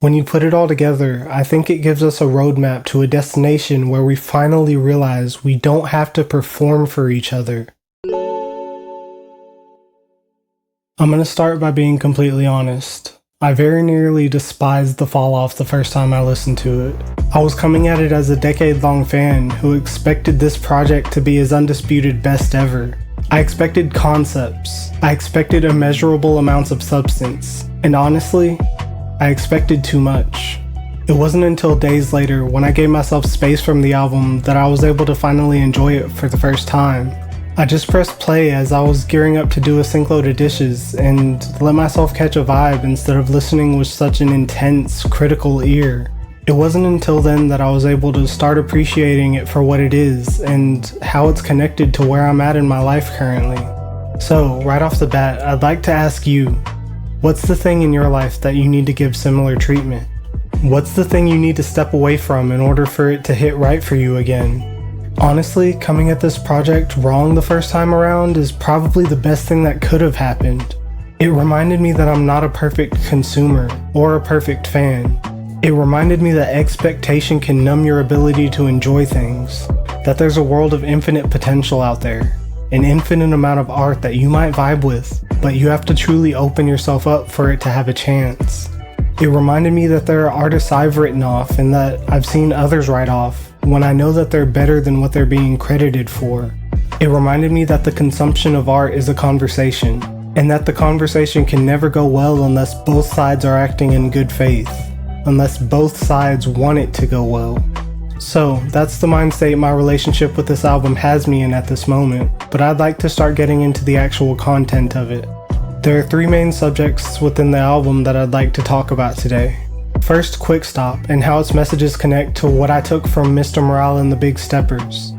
When you put it all together, I think it gives us a roadmap to a destination where we finally realize we don't have to perform for each other. I'm gonna start by being completely honest. I very nearly despised the fall off the first time I listened to it. I was coming at it as a decade-long fan who expected this project to be his undisputed best ever. I expected concepts. I expected immeasurable amounts of substance. And honestly, I expected too much. It wasn't until days later, when I gave myself space from the album, that I was able to finally enjoy it for the first time. I just pressed play as I was gearing up to do a sink load of dishes and let myself catch a vibe instead of listening with such an intense, critical ear. It wasn't until then that I was able to start appreciating it for what it is and how it's connected to where I'm at in my life currently. So, right off the bat, I'd like to ask you, what's the thing in your life that you need to give similar treatment? What's the thing you need to step away from in order for it to hit right for you again? Honestly, coming at this project wrong the first time around is probably the best thing that could have happened. It reminded me that I'm not a perfect consumer or a perfect fan. It reminded me that expectation can numb your ability to enjoy things, that there's a world of infinite potential out there, an infinite amount of art that you might vibe with, but you have to truly open yourself up for it to have a chance. It reminded me that there are artists I've written off and that I've seen others write off when I know that they're better than what they're being credited for. It reminded me that the consumption of art is a conversation, and that the conversation can never go well unless both sides are acting in good faith, unless both sides want it to go well. So, that's the mind state my relationship with this album has me in at this moment, but I'd like to start getting into the actual content of it. There are three main subjects within the album that I'd like to talk about today. First, Quik Stop, and how its messages connect to what I took from Mr. Morale and the Big Steppers.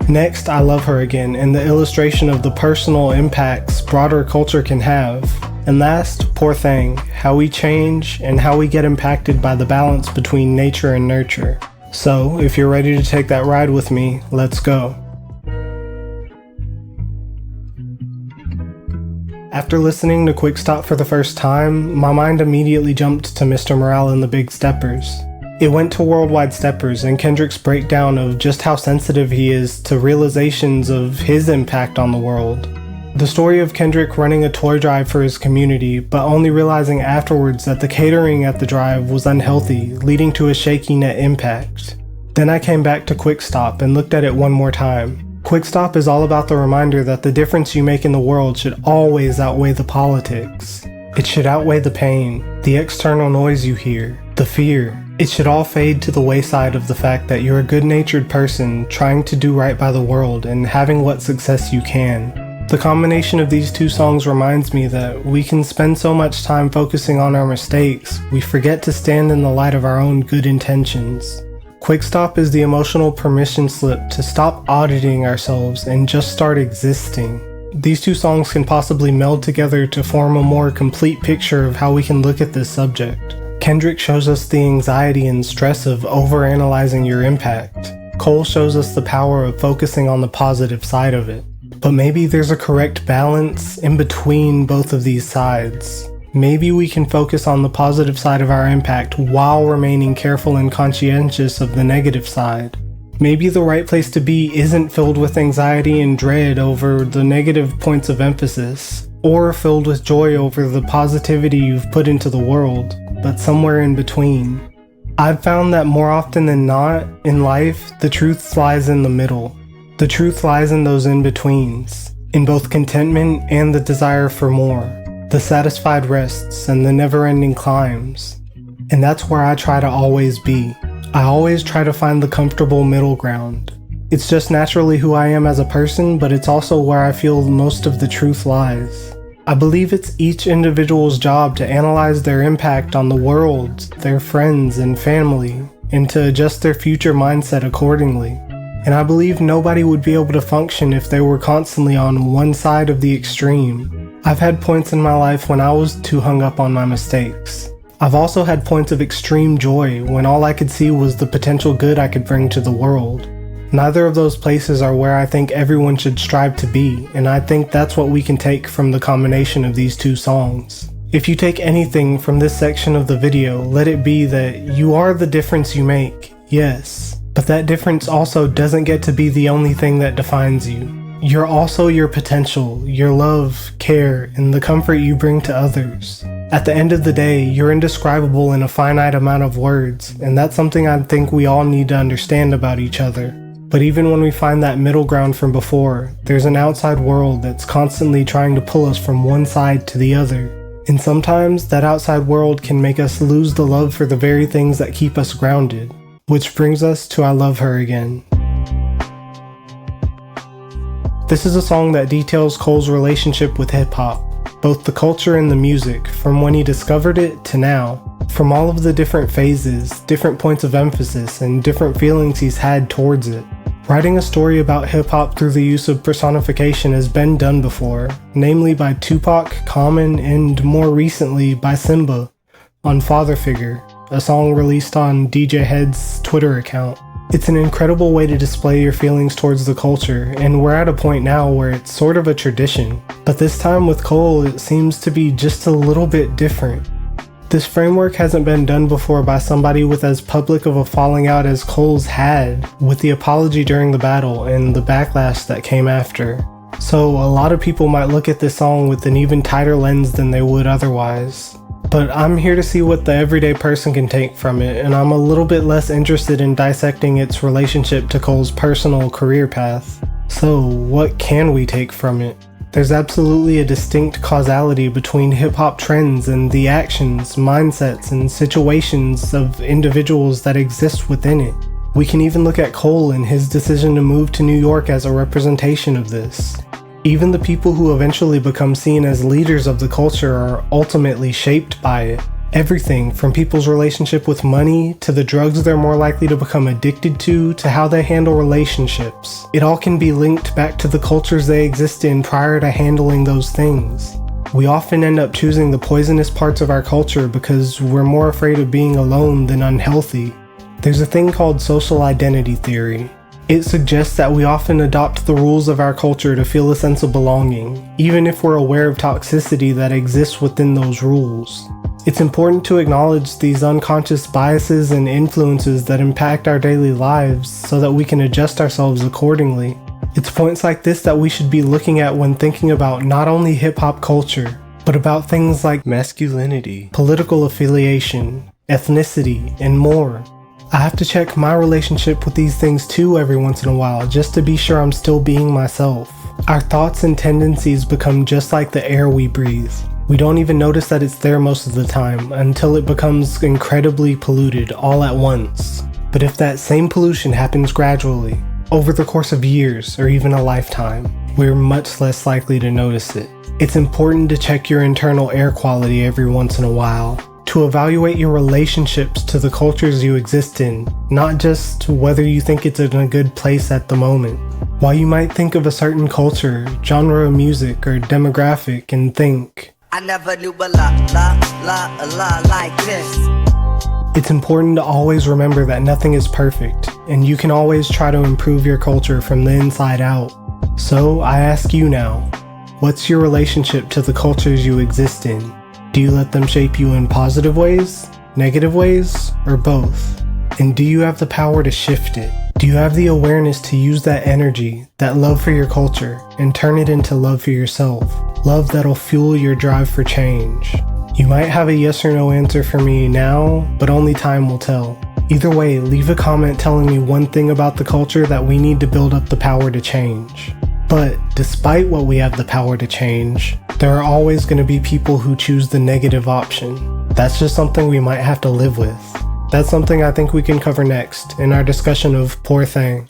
Next, I Love Her Again, and the illustration of the personal impacts broader culture can have. And last, Poor Thang, how we change and how we get impacted by the balance between nature and nurture. So, if you're ready to take that ride with me, let's go. After listening to Quik Stop for the first time, my mind immediately jumped to Mr. Morale and the Big Steppers. It went to Worldwide Steppers and Kendrick's breakdown of just how sensitive he is to realizations of his impact on the world. The story of Kendrick running a toy drive for his community, but only realizing afterwards that the catering at the drive was unhealthy, leading to a shaky net impact. Then I came back to Quik Stop and looked at it one more time. Quik Stop is all about the reminder that the difference you make in the world should always outweigh the politics. It should outweigh the pain, the external noise you hear, the fear. It should all fade to the wayside of the fact that you're a good-natured person trying to do right by the world and having what success you can. The combination of these two songs reminds me that we can spend so much time focusing on our mistakes, we forget to stand in the light of our own good intentions. Quik Stop is the emotional permission slip to stop auditing ourselves and just start existing. These two songs can possibly meld together to form a more complete picture of how we can look at this subject. Kendrick shows us the anxiety and stress of overanalyzing your impact. Cole shows us the power of focusing on the positive side of it. But maybe there's a correct balance in between both of these sides. Maybe we can focus on the positive side of our impact while remaining careful and conscientious of the negative side. Maybe the right place to be isn't filled with anxiety and dread over the negative points of emphasis, or filled with joy over the positivity you've put into the world, but somewhere in between. I've found that more often than not, in life, the truth lies in the middle. The truth lies in those in-betweens, in both contentment and the desire for more. The satisfied rests and the never-ending climbs. And that's where I try to always be. I always try to find the comfortable middle ground. It's just naturally who I am as a person, but it's also where I feel most of the truth lies. I believe it's each individual's job to analyze their impact on the world, their friends and family, and to adjust their future mindset accordingly. And I believe nobody would be able to function if they were constantly on one side of the extreme. I've had points in my life when I was too hung up on my mistakes. I've also had points of extreme joy when all I could see was the potential good I could bring to the world. Neither of those places are where I think everyone should strive to be, and I think that's what we can take from the combination of these two songs. If you take anything from this section of the video, let it be that you are the difference you make, yes. But that difference also doesn't get to be the only thing that defines you. You're also your potential, your love, care, and the comfort you bring to others. At the end of the day, you're indescribable in a finite amount of words, and that's something I think we all need to understand about each other. But even when we find that middle ground from before, there's an outside world that's constantly trying to pull us from one side to the other. And sometimes that outside world can make us lose the love for the very things that keep us grounded. Which brings us to I Love Her Again. This is a song that details Cole's relationship with hip-hop, both the culture and the music, from when he discovered it to now, from all of the different phases, different points of emphasis, and different feelings he's had towards it. Writing a story about hip-hop through the use of personification has been done before, namely by Tupac, Common, and more recently by Simba on Father Figure, a song released on DJ Head's Twitter account. It's an incredible way to display your feelings towards the culture, and we're at a point now where it's sort of a tradition. But this time with Cole, it seems to be just a little bit different. This framework hasn't been done before by somebody with as public of a falling out as Cole's had, with the apology during the battle and the backlash that came after. So a lot of people might look at this song with an even tighter lens than they would otherwise. But I'm here to see what the everyday person can take from it, and I'm a little bit less interested in dissecting its relationship to Cole's personal career path. So what can we take from it? There's absolutely a distinct causality between hip-hop trends and the actions, mindsets, and situations of individuals that exist within it. We can even look at Cole and his decision to move to New York as a representation of this. Even the people who eventually become seen as leaders of the culture are ultimately shaped by it. Everything from people's relationship with money, to the drugs they're more likely to become addicted to how they handle relationships. It all can be linked back to the cultures they exist in prior to handling those things. We often end up choosing the poisonous parts of our culture because we're more afraid of being alone than unhealthy. There's a thing called social identity theory. It suggests that we often adopt the rules of our culture to feel a sense of belonging, even if we're aware of toxicity that exists within those rules. It's important to acknowledge these unconscious biases and influences that impact our daily lives so that we can adjust ourselves accordingly. It's points like this that we should be looking at when thinking about not only hip-hop culture, but about things like masculinity, political affiliation, ethnicity, and more. I have to check my relationship with these things too every once in a while just to be sure I'm still being myself. Our thoughts and tendencies become just like the air we breathe. We don't even notice that it's there most of the time until it becomes incredibly polluted all at once. But if that same pollution happens gradually, over the course of years or even a lifetime, we're much less likely to notice it. It's important to check your internal air quality every once in a while, to evaluate your relationships to the cultures you exist in, not just whether you think it's in a good place at the moment. While you might think of a certain culture, genre of music, or demographic and think, I never knew a lot like this. It's important to always remember that nothing is perfect, and you can always try to improve your culture from the inside out. So I ask you now, what's your relationship to the cultures you exist in? Do you let them shape you in positive ways, negative ways, or both? And do you have the power to shift it? Do you have the awareness to use that energy, that love for your culture, and turn it into love for yourself? Love that'll fuel your drive for change. You might have a yes or no answer for me now, but only time will tell. Either way, leave a comment telling me one thing about the culture that we need to build up the power to change. But despite what we have the power to change, there are always going to be people who choose the negative option. That's just something we might have to live with. That's something I think we can cover next in our discussion of Poor Thang.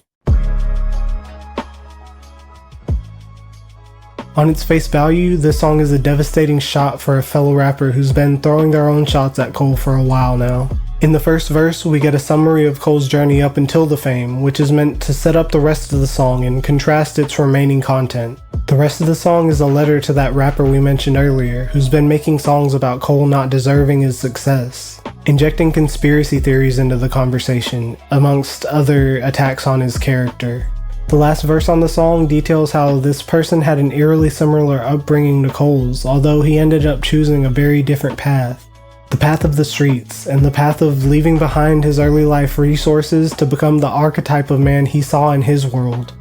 On its face value, this song is a devastating shot for a fellow rapper who's been throwing their own shots at Cole for a while now. In the first verse, we get a summary of Cole's journey up until the fame, which is meant to set up the rest of the song and contrast its remaining content. The rest of the song is a letter to that rapper we mentioned earlier, who's been making songs about Cole not deserving his success, injecting conspiracy theories into the conversation, amongst other attacks on his character. The last verse on the song details how this person had an eerily similar upbringing to Cole's, although he ended up choosing a very different path. The path of the streets, and the path of leaving behind his early life resources to become the archetype of man he saw in his world.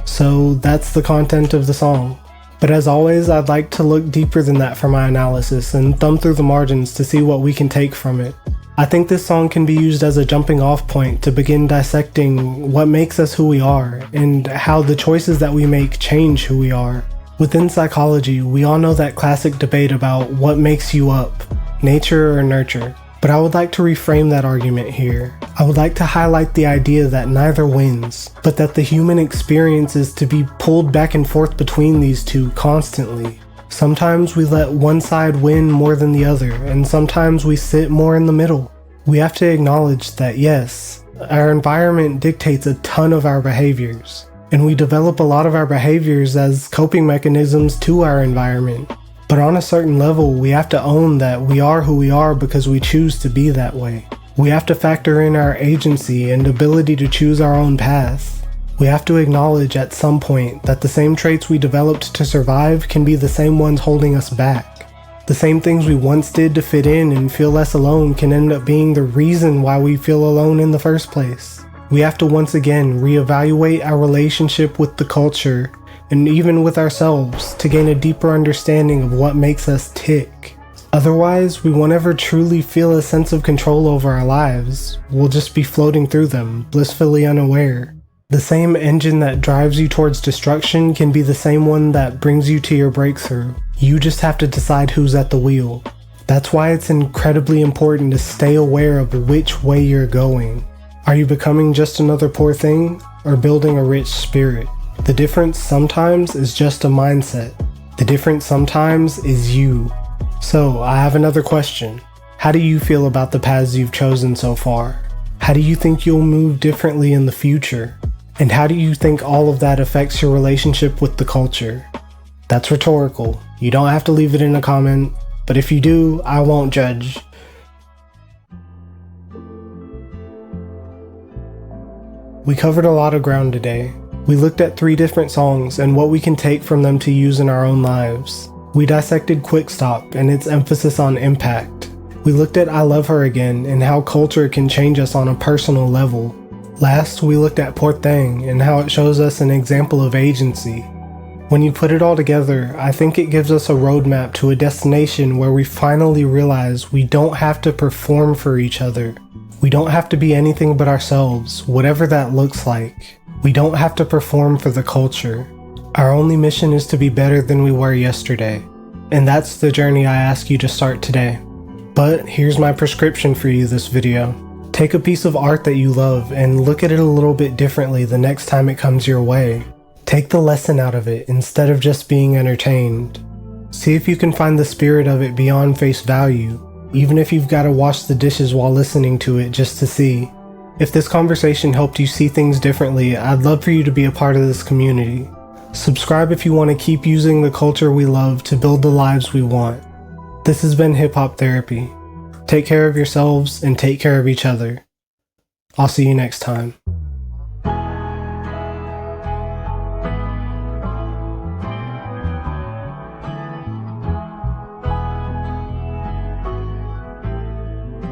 So that's the content of the song. But as always, I'd like to look deeper than that for my analysis and thumb through the margins to see what we can take from it. I think this song can be used as a jumping off point to begin dissecting what makes us who we are and how the choices that we make change who we are. Within psychology, we all know that classic debate about what makes you up, nature or nurture. But I would like to reframe that argument here. I would like to highlight the idea that neither wins, but that the human experience is to be pulled back and forth between these two constantly. Sometimes we let one side win more than the other, and sometimes we sit more in the middle. We have to acknowledge that yes, our environment dictates a ton of our behaviors, and we develop a lot of our behaviors as coping mechanisms to our environment. But on a certain level, we have to own that we are who we are because we choose to be that way. We have to factor in our agency and ability to choose our own path. We have to acknowledge at some point that the same traits we developed to survive can be the same ones holding us back. The same things we once did to fit in and feel less alone can end up being the reason why we feel alone in the first place. We have to once again reevaluate our relationship with the culture and even with ourselves to gain a deeper understanding of what makes us tick. Otherwise, we won't ever truly feel a sense of control over our lives. We'll just be floating through them, blissfully unaware. The same engine that drives you towards destruction can be the same one that brings you to your breakthrough. You just have to decide who's at the wheel. That's why it's incredibly important to stay aware of which way you're going. Are you becoming just another poor thing, or building a rich spirit? The difference sometimes is just a mindset. The difference sometimes is you. So, I have another question. How do you feel about the paths you've chosen so far? How do you think you'll move differently in the future? And how do you think all of that affects your relationship with the culture? That's rhetorical. You don't have to leave it in a comment, but if you do, I won't judge. We covered a lot of ground today. We looked at 3 different songs and what we can take from them to use in our own lives. We dissected Quik Stop and its emphasis on impact. We looked at I Love Her Again and how culture can change us on a personal level. Last, we looked at Poor Thang and how it shows us an example of agency. When you put it all together, I think it gives us a roadmap to a destination where we finally realize we don't have to perform for each other. We don't have to be anything but ourselves, whatever that looks like. We don't have to perform for the culture. Our only mission is to be better than we were yesterday. And that's the journey I ask you to start today. But here's my prescription for you this video. Take a piece of art that you love and look at it a little bit differently the next time it comes your way. Take the lesson out of it instead of just being entertained. See if you can find the spirit of it beyond face value, even if you've got to wash the dishes while listening to it just to see. If this conversation helped you see things differently, I'd love for you to be a part of this community. Subscribe if you want to keep using the culture we love to build the lives we want. This has been Hip Hop Therapy. Take care of yourselves and take care of each other. I'll see you next time.